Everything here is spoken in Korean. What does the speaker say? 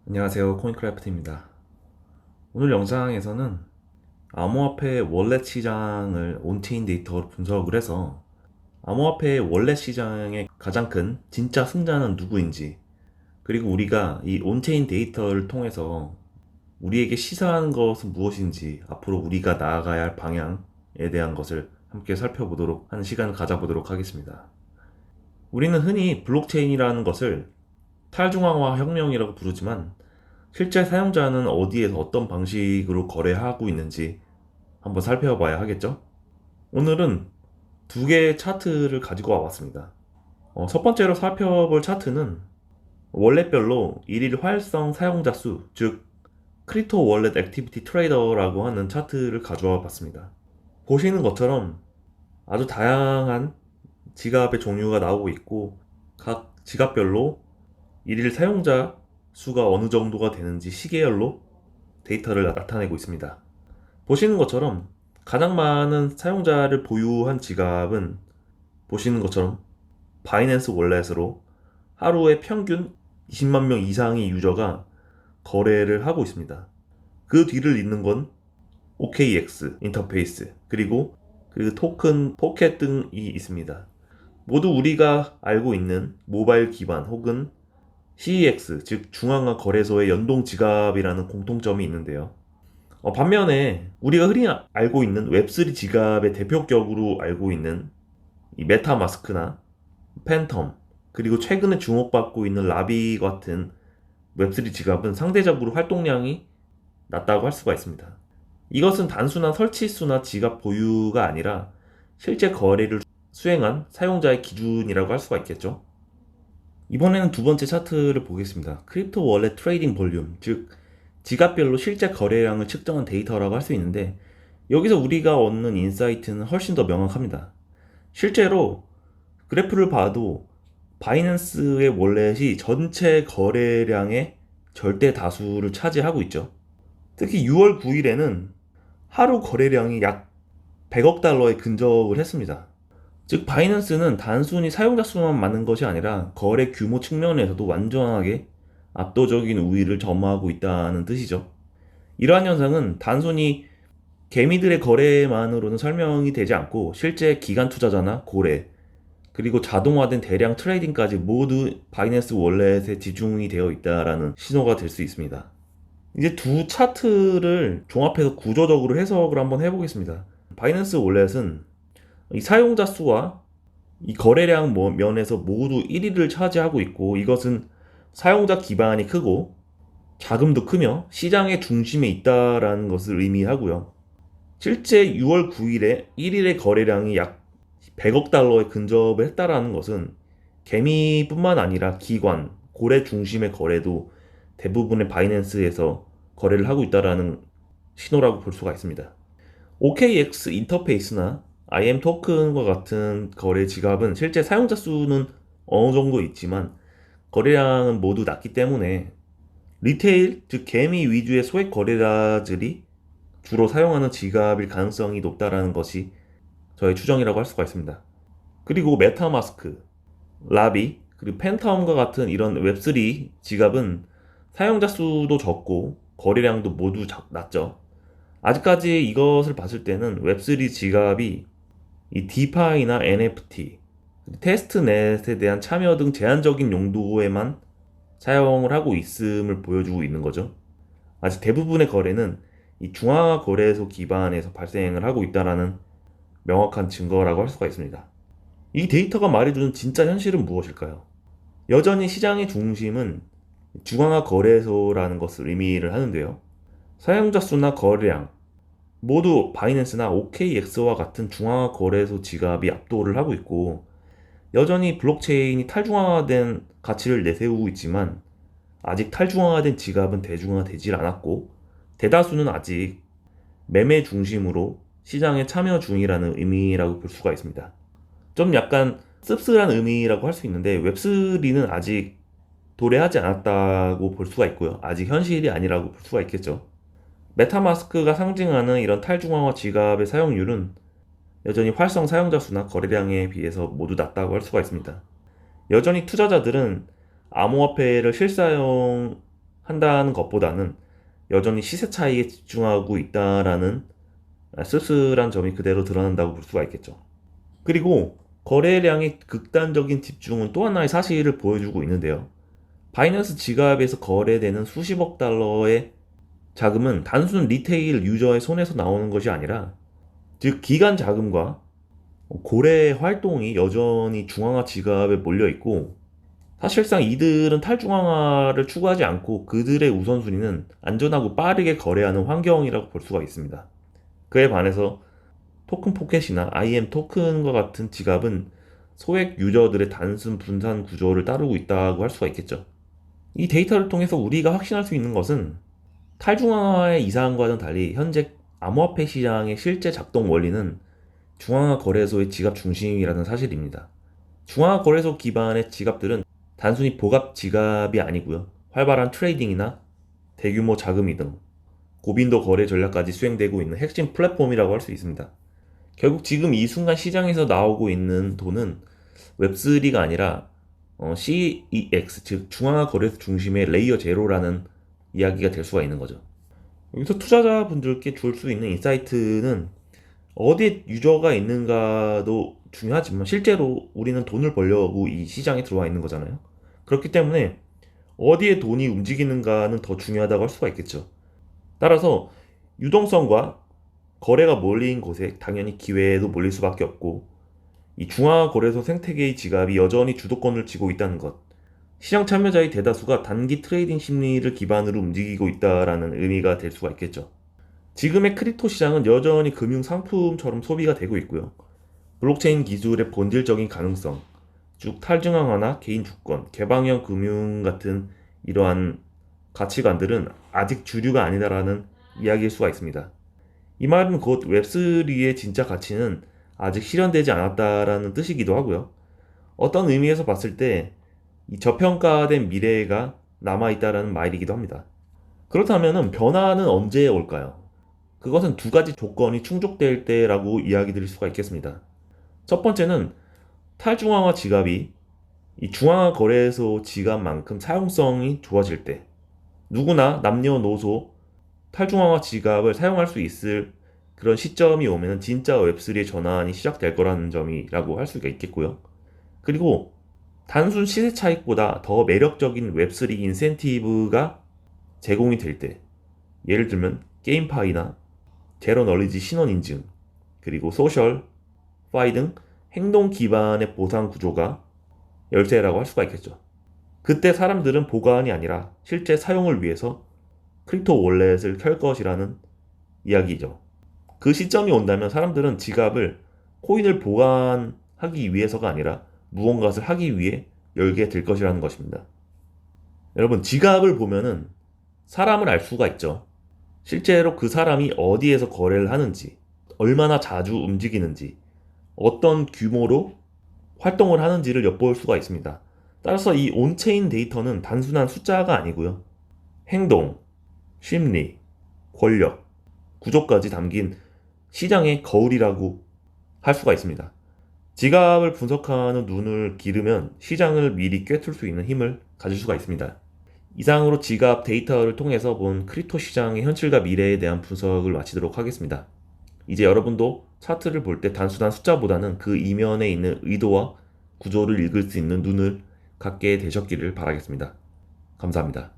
안녕하세요, 코인크래프트입니다. 오늘 영상에서는 암호화폐 월렛 시장을 온체인 데이터로 분석을 해서 암호화폐 월렛 시장의 가장 큰 진짜 승자는 누구인지, 그리고 우리가 이 온체인 데이터를 통해서 우리에게 시사하는 것은 무엇인지, 앞으로 우리가 나아가야 할 방향에 대한 것을 함께 살펴보도록 하는 시간을 가져보도록 하겠습니다. 우리는 흔히 블록체인이라는 것을 탈중앙화 혁명이라고 부르지만, 실제 사용자는 어디에서 어떤 방식으로 거래하고 있는지 한번 살펴봐야 하겠죠? 오늘은 두 개의 차트를 가지고 와봤습니다. 첫 번째로 살펴볼 차트는 월렛별로 일일 활성 사용자 수, 즉 크립토 월렛 액티비티 트레이더라고 하는 차트를 가져와 봤습니다. 보시는 것처럼 아주 다양한 지갑의 종류가 나오고 있고, 각 지갑별로 일일 사용자 수가 어느 정도가 되는지 시계열로 데이터를 나타내고 있습니다. 보시는 것처럼 가장 많은 사용자를 보유한 지갑은 보시는 것처럼 바이낸스 월렛으로 하루에 평균 20만 명 이상의 유저가 거래를 하고 있습니다. 그 뒤를 잇는 건 OKX 인터페이스, 그리고 토큰 포켓 등이 있습니다. 모두 우리가 알고 있는 모바일 기반 혹은 CEX, 즉 중앙화 거래소의 연동 지갑이라는 공통점이 있는데요. 반면에 우리가 흔히 알고 있는 웹3 지갑의 대표격으로 알고 있는 이 메타마스크나 팬텀, 그리고 최근에 주목받고 있는 라비 같은 웹3 지갑은 상대적으로 활동량이 낮다고 할 수가 있습니다. 이것은 단순한 설치 수나 지갑 보유가 아니라 실제 거래를 수행한 사용자의 기준이라고 할 수가 있겠죠. 이번에는 두 번째 차트를 보겠습니다. 크립토 월렛 트레이딩 볼륨, 즉 지갑별로 실제 거래량을 측정한 데이터라고 할 수 있는데, 여기서 우리가 얻는 인사이트는 훨씬 더 명확합니다. 실제로 그래프를 봐도 바이낸스의 월렛이 전체 거래량의 절대 다수를 차지하고 있죠. 특히 6월 9일에는 하루 거래량이 약 100억 달러에 근접을 했습니다. 즉 바이낸스는 단순히 사용자 수만 많은 것이 아니라 거래 규모 측면에서도 완전하게 압도적인 우위를 점하고 있다는 뜻이죠. 이러한 현상은 단순히 개미들의 거래만으로는 설명이 되지 않고, 실제 기관 투자자나 고래, 그리고 자동화된 대량 트레이딩까지 모두 바이낸스 월렛에 집중이 되어 있다라는 신호가 될 수 있습니다. 이제 두 차트를 종합해서 구조적으로 해석을 한번 해보겠습니다. 바이낸스 월렛은 이 사용자 수와 이 거래량 면에서 모두 1위를 차지하고 있고, 이것은 사용자 기반이 크고 자금도 크며 시장의 중심에 있다라는 것을 의미하고요. 실제 6월 9일에 1일의 거래량이 약 100억 달러에 근접을 했다라는 것은 개미뿐만 아니라 기관, 고래 중심의 거래도 대부분의 바이낸스에서 거래를 하고 있다라는 신호라고 볼 수가 있습니다. OKX 인터페이스나 IM 토큰과 같은 거래 지갑은 실제 사용자 수는 어느 정도 있지만 거래량은 모두 낮기 때문에 리테일, 즉 개미 위주의 소액 거래자들이 주로 사용하는 지갑일 가능성이 높다라는 것이 저의 추정이라고 할 수가 있습니다. 그리고 메타마스크, 라비, 그리고 팬텀과 같은 이런 웹3 지갑은 사용자 수도 적고 거래량도 모두 낮죠. 아직까지 이것을 봤을 때는 웹3 지갑이 이 디파이나 NFT, 테스트넷에 대한 참여 등 제한적인 용도에만 사용을 하고 있음을 보여주고 있는 거죠. 아직 대부분의 거래는 이 중앙화 거래소 기반에서 발생을 하고 있다는 명확한 증거라고 할 수가 있습니다. 이 데이터가 말해주는 진짜 현실은 무엇일까요? 여전히 시장의 중심은 중앙화 거래소라는 것을 의미를 하는데요. 사용자 수나 거래량 모두 바이낸스나 OKX와 같은 중앙화 거래소 지갑이 압도를 하고 있고, 여전히 블록체인이 탈중앙화된 가치를 내세우고 있지만 아직 탈중앙화된 지갑은 대중화되질 않았고, 대다수는 아직 매매 중심으로 시장에 참여 중이라는 의미라고 볼 수가 있습니다. 좀 약간 씁쓸한 의미라고 할 수 있는데, 웹3는 아직 도래하지 않았다고 볼 수가 있고요. 아직 현실이 아니라고 볼 수가 있겠죠. 메타마스크가 상징하는 이런 탈중앙화 지갑의 사용률은 여전히 활성 사용자 수나 거래량에 비해서 모두 낮다고 할 수가 있습니다. 여전히 투자자들은 암호화폐를 실사용으로 한다는 것보다는 여전히 시세 차익에 집중하고 있다라는 쓸쓸한 점이 그대로 드러난다고 볼 수가 있겠죠. 그리고 거래량의 극단적인 집중은 또 하나의 사실을 보여주고 있는데요. 바이낸스 지갑에서 거래되는 수십억 달러의 자금은 단순 리테일 유저의 손에서 나오는 것이 아니라, 즉 기관 자금과 고래 활동이 여전히 중앙화 지갑에 몰려 있고, 사실상 이들은 탈중앙화를 추구하지 않고 그들의 우선순위는 안전하고 빠르게 거래하는 환경이라고 볼 수가 있습니다. 그에 반해서 토큰 포켓이나 IM 토큰과 같은 지갑은 소액 유저들의 단순 분산 구조를 따르고 있다고 할 수가 있겠죠. 이 데이터를 통해서 우리가 확신할 수 있는 것은 탈중앙화의 이상과는 달리 현재 암호화폐 시장의 실제 작동 원리는 중앙화 거래소의 지갑 중심이라는 사실입니다. 중앙화 거래소 기반의 지갑들은 단순히 보갑 지갑이 아니고요. 활발한 트레이딩이나 대규모 자금 이동, 고빈도 거래 전략까지 수행되고 있는 핵심 플랫폼이라고 할 수 있습니다. 결국 지금 이 순간 시장에서 나오고 있는 돈은 웹3가 아니라 CEX, 즉 중앙화 거래소 중심의 레이어 제로라는 이야기가 될 수가 있는 거죠. 여기서 투자자분들께 줄 수 있는 인사이트는 어디에 유저가 있는가도 중요하지만 실제로 우리는 돈을 벌려고 이 시장에 들어와 있는 거잖아요. 그렇기 때문에 어디에 돈이 움직이는가는 더 중요하다고 할 수가 있겠죠. 따라서 유동성과 거래가 몰린 곳에 당연히 기회도 몰릴 수밖에 없고, 이 중앙화 거래소 생태계의 지갑이 여전히 주도권을 쥐고 있다는 것, 시장 참여자의 대다수가 단기 트레이딩 심리를 기반으로 움직이고 있다라는 의미가 될 수가 있겠죠. 지금의 크립토 시장은 여전히 금융 상품처럼 소비가 되고 있고요. 블록체인 기술의 본질적인 가능성, 즉 탈중앙화나 개인 주권, 개방형 금융 같은 이러한 가치관들은 아직 주류가 아니다라는 이야기일 수가 있습니다. 이 말은 곧 웹3의 진짜 가치는 아직 실현되지 않았다라는 뜻이기도 하고요. 어떤 의미에서 봤을 때 이 저평가된 미래가 남아있다라는 말이기도 합니다. 그렇다면 변화는 언제 올까요? 그것은 두 가지 조건이 충족될 때라고 이야기 드릴 수가 있겠습니다. 첫 번째는 탈중앙화 지갑이 이 중앙화 거래소 지갑만큼 사용성이 좋아질 때, 누구나 남녀노소 탈중앙화 지갑을 사용할 수 있을 그런 시점이 오면 진짜 웹3의 전환이 시작될 거라는 점이라고 할 수가 있겠고요. 그리고 단순 시세 차익보다 더 매력적인 웹3 인센티브가 제공이 될 때, 예를 들면 게임파이나 제로 널리지 신원 인증, 그리고 소셜 파이 등 행동 기반의 보상 구조가 열쇠라고 할 수가 있겠죠. 그때 사람들은 보관이 아니라 실제 사용을 위해서 크립토 월렛을 켤 것이라는 이야기죠. 그 시점이 온다면 사람들은 지갑을 코인을 보관하기 위해서가 아니라 무언가를 하기 위해 열게 될 것이라는 것입니다. 여러분, 지갑을 보면은 사람을 알 수가 있죠. 실제로 그 사람이 어디에서 거래를 하는지, 얼마나 자주 움직이는지, 어떤 규모로 활동을 하는지를 엿볼 수가 있습니다. 따라서 이 온체인 데이터는 단순한 숫자가 아니고요. 행동, 심리, 권력, 구조까지 담긴 시장의 거울이라고 할 수가 있습니다. 지갑을 분석하는 눈을 기르면 시장을 미리 꿰뚫을 수 있는 힘을 가질 수가 있습니다. 이상으로 지갑 데이터를 통해서 본 크립토 시장의 현실과 미래에 대한 분석을 마치도록 하겠습니다. 이제 여러분도 차트를 볼 때 단순한 숫자보다는 그 이면에 있는 의도와 구조를 읽을 수 있는 눈을 갖게 되셨기를 바라겠습니다. 감사합니다.